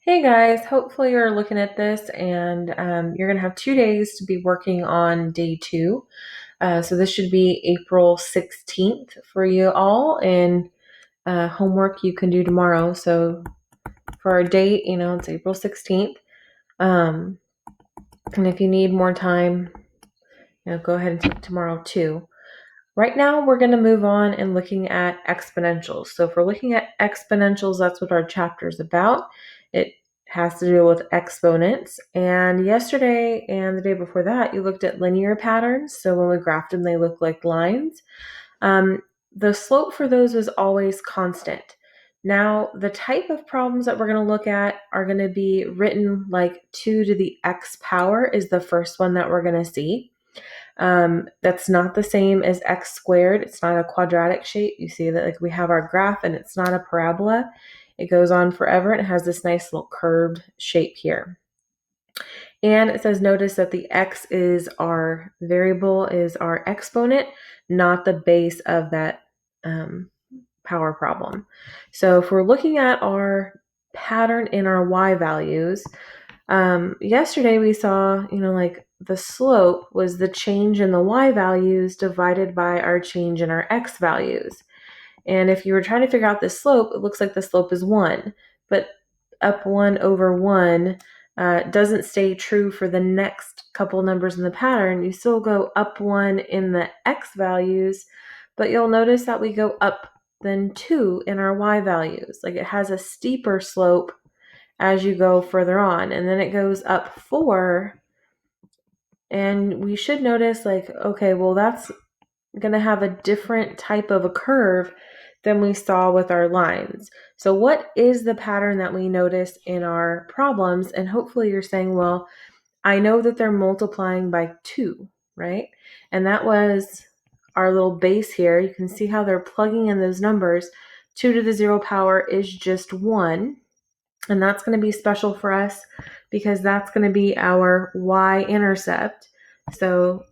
Hey guys, hopefully you're looking at this and you're going to have 2 days to be working on day two. So this should be April 16th for you all, and homework you can do tomorrow. So for our date, it's April 16th. Um, and if you need more time, go ahead and take tomorrow too. Right now, we're going to move on and looking at exponentials. So if we're looking at exponentials, that's what our chapter is about. It has to do with exponents. And yesterday and the day before that, you looked at linear patterns. So when we graphed them, they look like lines. The slope for those is always constant. Now, the type of problems that we're going to look at are going to be written like 2 to the x power is the first one that we're going to see. That's not the same as x squared. It's not a quadratic shape. You see that like we have our graph and it's not a parabola. It goes on forever and it has this nice little curved shape here. And it says, notice that the x is our variable, is our exponent, not the base of that power problem. So if we're looking at our pattern in our y values, yesterday we saw, like the slope was the change in the y values divided by our change in our x values. And if you were trying to figure out the slope, it looks like the slope is 1, but up 1 over 1 doesn't stay true for the next couple numbers in the pattern. You still go up 1 in the x values, but you'll notice that we go up then 2 in our y values. Like it has a steeper slope as you go further on, and then it goes up 4, and we should notice like, okay, well, that's going to have a different type of a curve than we saw with our lines. So what is the pattern that we notice in our problems? And hopefully you're saying, well, I know that they're multiplying by 2, right? And that was our little base here. You can see how they're plugging in those numbers. 2 to the 0 power is just 1. And that's going to be special for us because that's going to be our y-intercept. So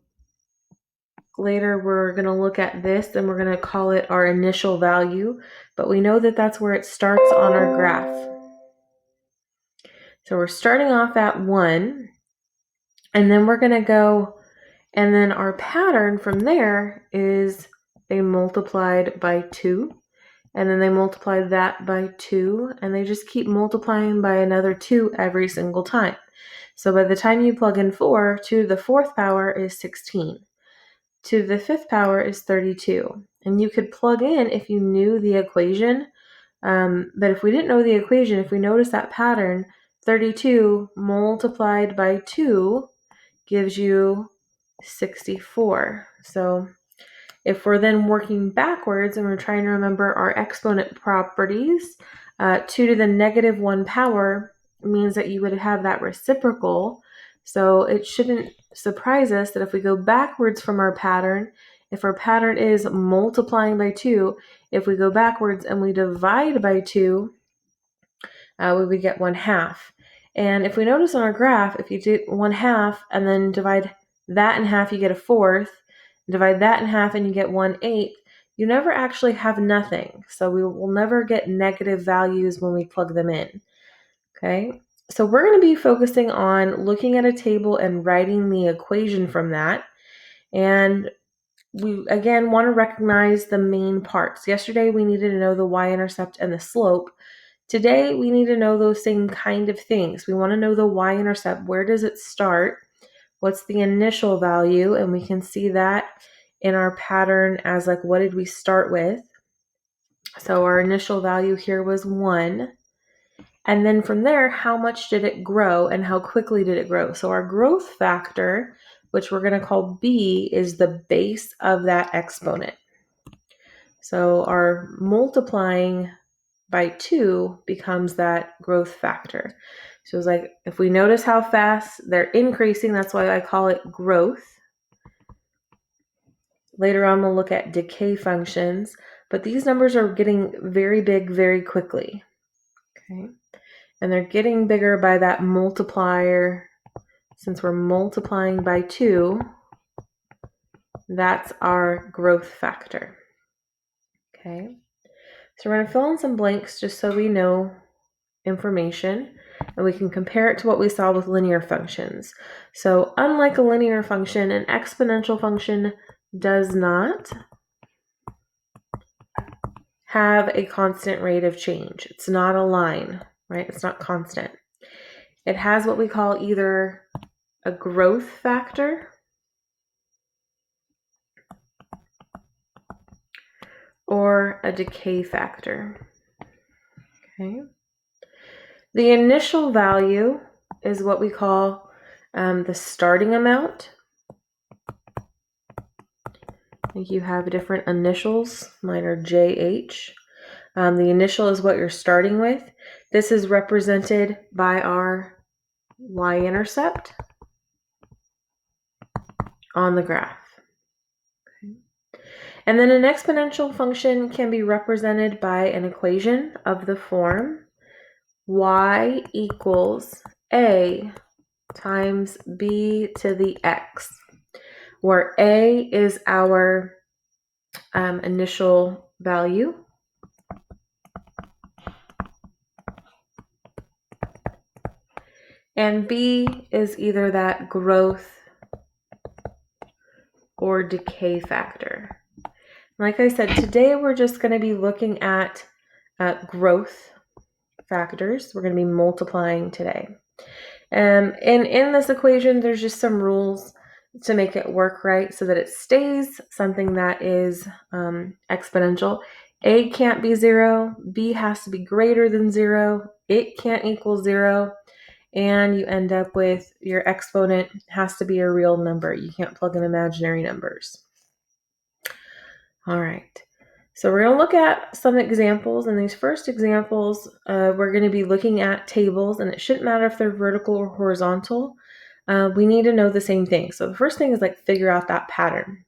later we're going to look at this and we're going to call it our initial value, but we know that that's where it starts on our graph. So we're starting off at 1, and then we're going to go, and then our pattern from there is they multiplied by 2, and then they multiplied that by 2, and they just keep multiplying by another 2 every single time. So by the time you plug in 4, 2 to the 4th power is 16. 2 to the 5th power is 32. And you could plug in if you knew the equation, but if we didn't know the equation, if we notice that pattern, 32 multiplied by 2 gives you 64. So if we're then working backwards and we're trying to remember our exponent properties, 2 to the negative 1 power means that you would have that reciprocal. So it shouldn't surprise us that if we go backwards from our pattern, if our pattern is multiplying by 2, if we go backwards and we divide by 2, we would get 1/2. And if we notice on our graph, if you do 1/2 and then divide that in half, you get a 4th. Divide that in half and you get 1/8. You never actually have nothing. So we will never get negative values when we plug them in. Okay, so we're going to be focusing on looking at a table and writing the equation from that. And we, again, want to recognize the main parts. Yesterday, we needed to know the y-intercept and the slope. Today, we need to know those same kind of things. We want to know the y-intercept. Where does it start? What's the initial value? And we can see that in our pattern as like, what did we start with? So our initial value here was 1. And then from there, how much did it grow and how quickly did it grow? So our growth factor, which we're going to call B, is the base of that exponent. So our multiplying by 2 becomes that growth factor. So it's like, if we notice how fast they're increasing, that's why I call it growth. Later on, we'll look at decay functions, but these numbers are getting very big very quickly. Okay, and they're getting bigger by that multiplier. Since we're multiplying by 2, that's our growth factor. Okay, so we're going to fill in some blanks just so we know information. and we can compare it to what we saw with linear functions. So unlike a linear function, an exponential function does not have a constant rate of change. It's not a line, right? It's not constant. It has what we call either a growth factor or a decay factor. Okay. The initial value is what we call the starting amount. I think you have different initials. Mine are JH. The initial is what you're starting with. This is represented by our y-intercept on the graph. Okay. And then an exponential function can be represented by an equation of the form y equals a times b to the x, where a is our initial value, and b is either that growth or decay factor. Like I said, today we're just going to be looking at growth factors. We're going to be multiplying today. And in this equation, there's just some rules to make it work right so that it stays something that is exponential. A can't be 0, B has to be greater than 0, it can't equal 0, and you end up with your exponent has to be a real number. You can't plug in imaginary numbers. All right. So we're going to look at some examples. In these first examples, we're going to be looking at tables, and it shouldn't matter if they're vertical or horizontal. We need to know the same thing. So the first thing is figure out that pattern.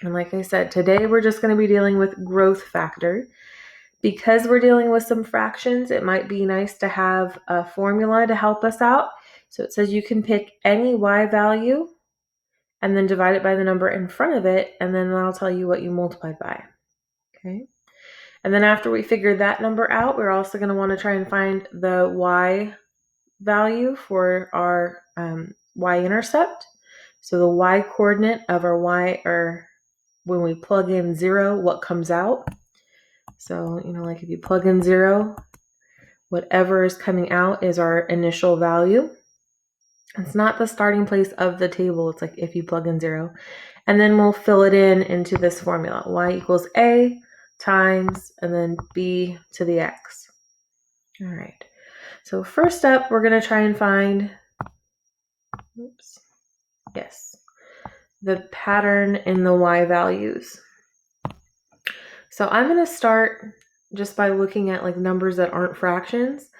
And like I said, today we're just going to be dealing with growth factor. Because we're dealing with some fractions, it might be nice to have a formula to help us out. So it says you can pick any y value and then divide it by the number in front of it, and then that'll tell you what you multiplied by. Okay. And then after we figure that number out, we're also going to want to try and find the y value for our y-intercept. So the y-coordinate of our y, or when we plug in 0, what comes out. So, if you plug in 0, whatever is coming out is our initial value. It's not the starting place of the table. It's if you plug in 0. And then we'll fill it in into this formula. Y equals a times, and then b to the x. All right. So first up, we're going to try and find, the pattern in the y values. So I'm going to start just by looking at numbers that aren't fractions.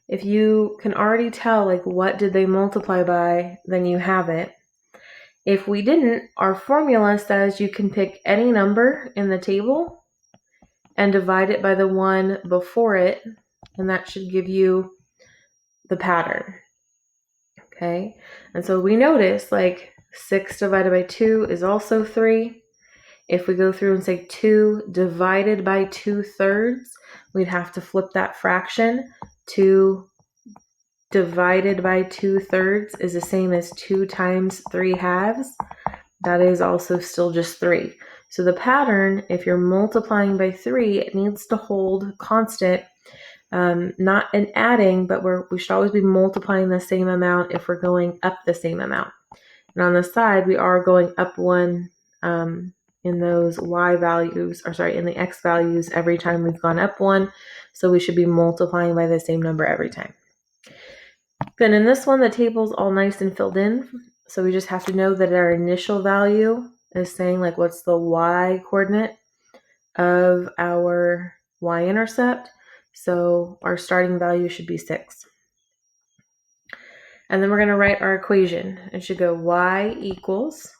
If you can already tell what did they multiply by, then you have it. If we didn't, our formula says you can pick any number in the table and divide it by the one before it, and that should give you the pattern. Okay, and so we notice 6 divided by 2 is also 3. If we go through and say 2 divided by 2/3, we'd have to flip that fraction. 2 divided by 2/3 is the same as 2 times 3/2. That is also still just 3. So the pattern, if you're multiplying by 3, it needs to hold constant, not in adding, but we should always be multiplying the same amount if we're going up the same amount. And on the side, we are going up 1 in those y values, in the x values every time we've gone up 1. So we should be multiplying by the same number every time. Then in this one, the table's all nice and filled in. So we just have to know that our initial value is saying what's the y coordinate of our y-intercept. So our starting value should be 6. And then we're going to write our equation. It should go y equals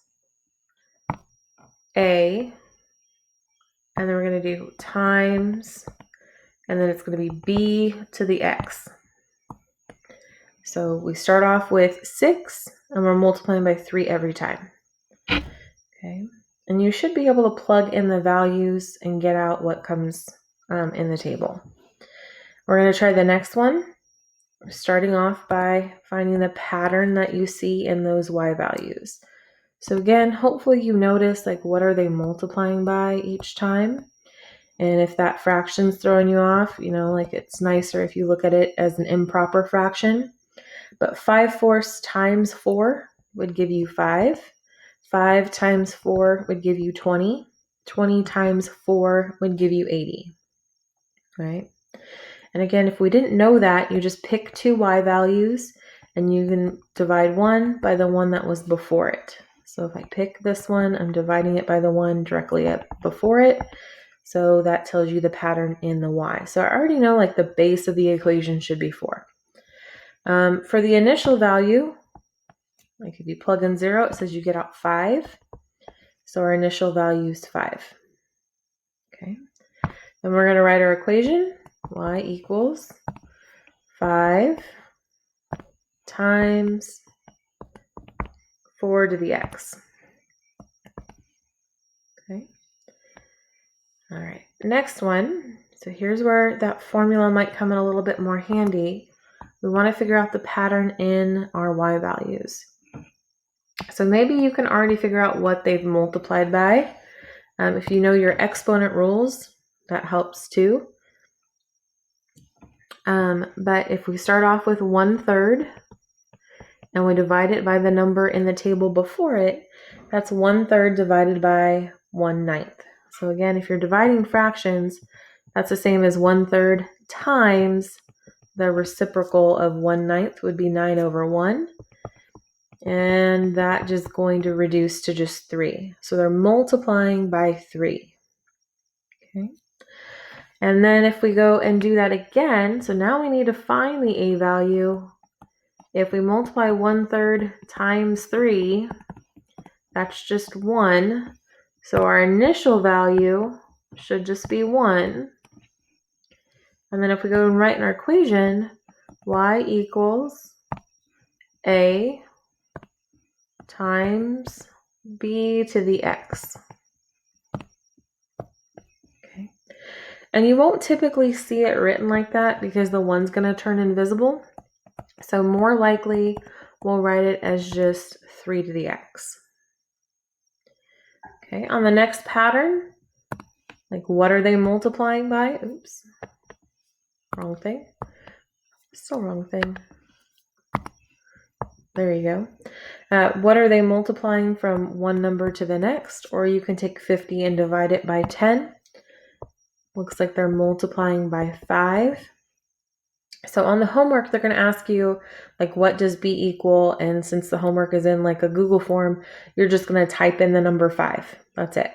a, and then we're going to do times, and then it's going to be b to the x. So we start off with 6, and we're multiplying by 3 every time. Okay, and you should be able to plug in the values and get out what comes in the table. We're going to try the next one. starting off by finding the pattern that you see in those y values. So again, hopefully you notice like what are they multiplying by each time. And if that fraction's throwing you off, like it's nicer if you look at it as an improper fraction. But 5/4 times 4 would give you 5. 5 times 4 would give you 20. 20 times 4 would give you 80, right? And again, if we didn't know that, you just pick two y values and you can divide one by the one that was before it. So if I pick this one, I'm dividing it by the one directly up before it. So that tells you the pattern in the y. So I already know like the base of the equation should be 4. For the initial value, like if you plug in 0, it says you get out 5. So our initial value is 5. Okay. Then we're going to write our equation. Y equals 5 times 4 to the x. Okay. All right. Next one. So here's where that formula might come in a little bit more handy. We want to figure out the pattern in our y values. So maybe you can already figure out what they've multiplied by. If you know your exponent rules, that helps too. But if we start off with 1/3 and we divide it by the number in the table before it, that's 1/3 divided by 1/9. So again, if you're dividing fractions, that's the same as 1/3 times the reciprocal of 1/9 would be 9/1. And that just going to reduce to just 3. So they're multiplying by 3. Okay. And then if we go and do that again, so now we need to find the a value. If we multiply 1/3 times 3, that's just 1. So our initial value should just be 1. And then if we go and write in our equation, y equals a times b to the x. Okay. And you won't typically see it written like that because the 1's going to turn invisible. So more likely, we'll write it as just 3 to the x. Okay, on the next pattern, like what are they multiplying by? Oops, wrong thing. Still wrong thing. There you go. What are they multiplying from one number to the next? Or you can take 50 and divide it by 10. Looks like they're multiplying by 5. So on the homework, they're going to ask you, like, what does b equal? And since the homework is in like a Google form, you're just going to type in the number 5. That's it.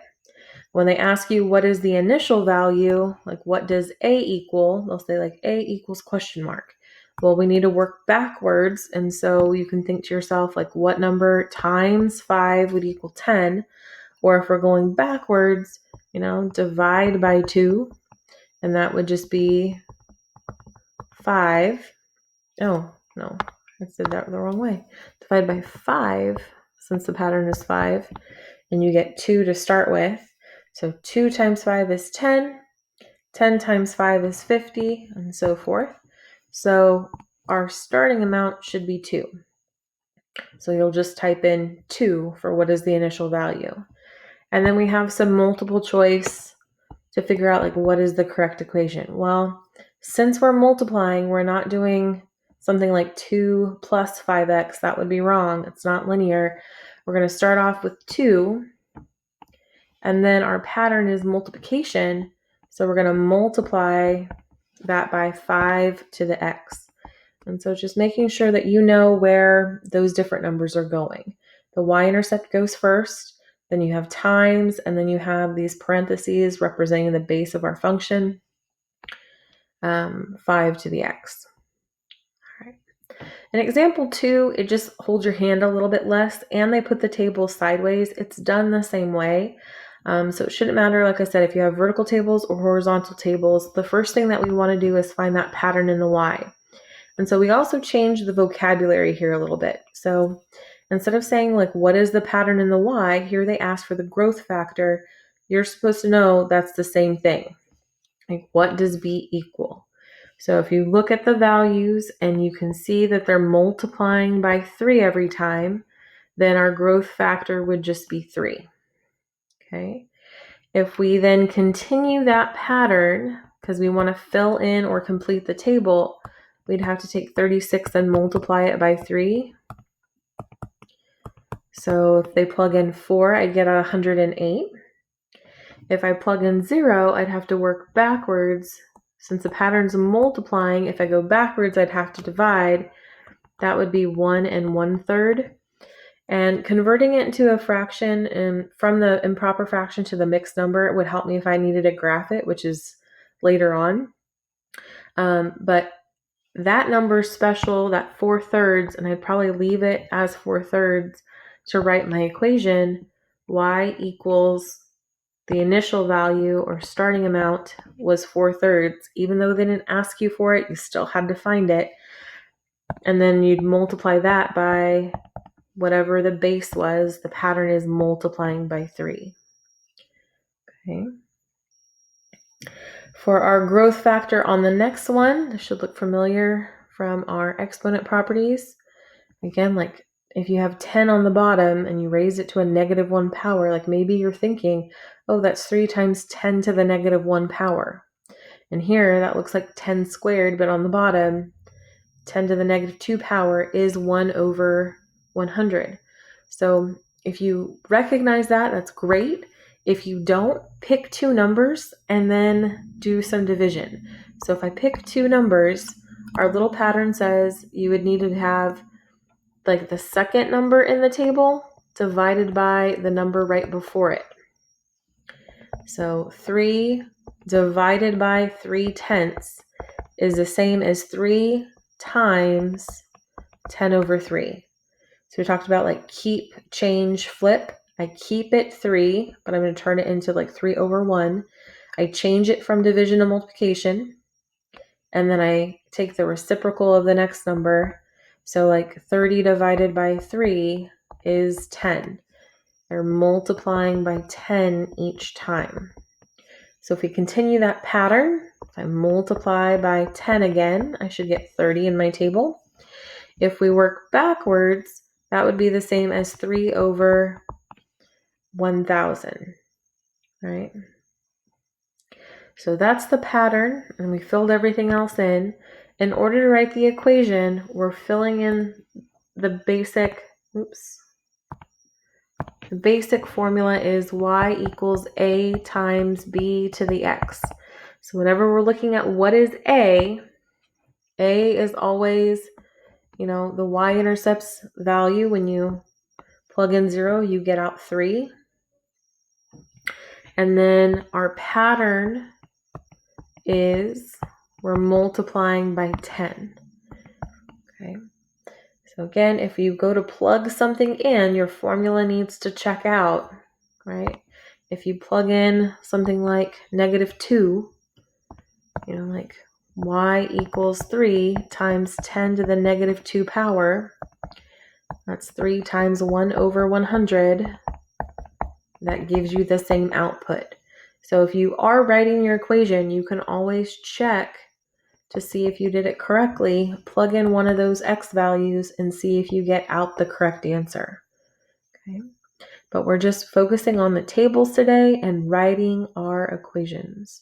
When they ask you what is the initial value, like what does a equal, they'll say like a equals question mark. Well, we need to work backwards. And so you can think to yourself, like what number times 5 would equal 10? Or if we're going backwards, divide by 2. And that would just be 5. Oh, no, I said that the wrong way. Divide by 5, since the pattern is 5. And you get 2 to start with. So 2 times 5 is 10. 10 times 5 is 50, and so forth. So our starting amount should be 2. So you'll just type in 2 for what is the initial value. And then we have some multiple choice to figure out like what is the correct equation. Well, since we're multiplying, we're not doing something like 2 plus 5x. That would be wrong. It's not linear. We're going to start off with 2. And then our pattern is multiplication. So we're going to multiply that by 5 to the x. And so just making sure that you know where those different numbers are going. The y-intercept goes first, then you have times, and then you have these parentheses representing the base of our function, 5 to the x. All right. In example 2, it just holds your hand a little bit less, and they put the table sideways. It's done the same way. So it shouldn't matter, like I said, if you have vertical tables or horizontal tables. The first thing that we want to do is find that pattern in the y. And so we also changed the vocabulary here a little bit. So instead of saying like, what is the pattern in the y, here they ask for the growth factor. You're supposed to know that's the same thing. Like, what does b equal? So if you look at the values and you can see that they're multiplying by 3 every time, then our growth factor would just be 3. Okay. If we then continue that pattern, because we want to fill in or complete the table, we'd have to take 36 and multiply it by 3. So if they plug in 4, I'd get 108. If I plug in 0, I'd have to work backwards. Since the pattern's multiplying, if I go backwards, I'd have to divide. That would be 1 1/3. And converting it into a fraction and from the improper fraction to the mixed number would help me if I needed to graph it, which is later on. But that number's special, that 4/3, and I'd probably leave it as 4/3 to write my equation. Y equals the initial value or starting amount was 4/3. Even though they didn't ask you for it, you still had to find it. And then you'd multiply that by whatever the base was. The pattern is multiplying by 3. Okay. For our growth factor on the next one, this should look familiar from our exponent properties. Again, like if you have 10 on the bottom and you raise it to a -1 power, like maybe you're thinking, oh, that's 3 times 10 to the -1 power. And here that looks like 10 squared, but on the bottom, 10 to the -2 power is 1 over 100. So if you recognize that, that's great. If you don't, pick 2 numbers and then do some division. So if I pick 2 numbers, our little pattern says you would need to have like the second number in the table divided by the number right before it. So 3 divided by 3/10 is the same as 3 times 10 over 3. So we talked about like keep, change, flip. I keep it 3, but I'm going to turn it into like 3 over 1. I change it from division to multiplication. And then I take the reciprocal of the next number. So like 30 divided by 3 is 10. They're multiplying by 10 each time. So if we continue that pattern, if I multiply by 10 again, I should get 30 in my table. If we work backwards, that would be the same as 3 over 1,000, right? So that's the pattern, and we filled everything else in. In order to write the equation, we're filling in the basic, the basic formula is y equals a times b to the x. So whenever we're looking at what is a is always, the y-intercepts value. When you plug in 0, you get out 3. And then our pattern is we're multiplying by 10. Okay. So again, if you go to plug something in, your formula needs to check out, right? If you plug in something like -2, like y equals 3 times 10 to the -2 power, that's 3 times 1 over 100. That gives you the same output. So if you are writing your equation, you can always check to see if you did it correctly. Plug in one of those x values and see if you get out the correct answer. Okay. But we're just focusing on the tables today and writing our equations.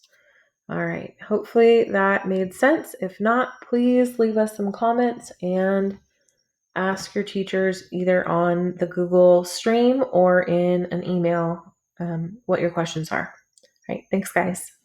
All right. Hopefully that made sense. If not, please leave us some comments and ask your teachers either on the Google Stream or in an email what your questions are. All right. Thanks, guys.